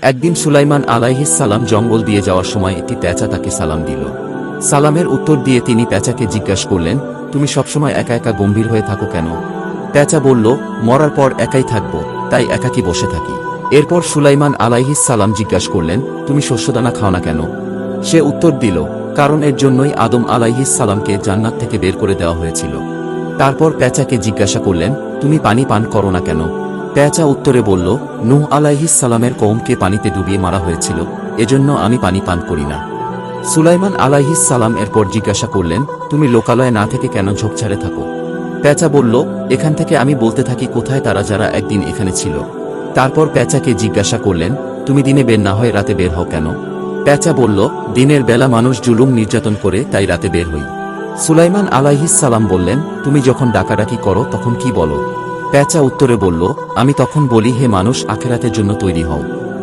একদিন সুলাইমান আলাইহিস সালাম জঙ্গল দিয়ে যাওয়ার সময় একটি পেঁচা তাকে সালাম দিল। সালামের উত্তর দিয়ে তিনি পেঁচাকে জিজ্ঞাসা করলেন, তুমি সবসময় একা একা গম্ভীর হয়ে থাকো কেন? পেঁচা বলল, মরার পর একাই থাকব, তাই একাকী বসে থাকি। এরপর সুলাইমান আলাইহিস সালাম জিজ্ঞাসা করলেন, তুমি শস্যদানা খাও না কেন? সে উত্তর দিল, কারণ এর জন্যই আদম আলাইহিস সালামকে জান্নাত থেকে বের করে দেওয়া হয়েছিল। তারপর পেঁচাকে জিজ্ঞাসা করলেন, তুমি পানি পান করো না কেন? পেঁচা উত্তরে বলল, নূহ আলাইহিস সালামের কওমকে পানিতে ডুবিয়ে মারা হয়েছিল, এজন্য আমি পানি পান করি না। সুলাইমান আলাইহিস সালাম এরপর জিজ্ঞাসা করলেন, তুমি লোকালয়ে না থেকে কেন ঝোপঝাড়ে থাকো? পেঁচা বলল, এখান থেকে আমি বলতে থাকি কোথায় তারা যারা একদিন এখানে ছিল। তারপর পেঁচাকে জিজ্ঞাসা করলেন, তুমি দিনে বের না হয়ে রাতে বের হও কেন? পেঁচা বলল, দিনের বেলা মানুষ জুলুম নির্যাতন করে, তাই রাতে বের হই। সুলাইমান আলাইহিস সালাম বললেন, তুমি যখন ডাকাডাকি করো তখন কি বলো? পেঁচা উত্তরে বলল, আমি তখন বলি, হে মানুষ, আখিরাতের জন্য তৈরি হও।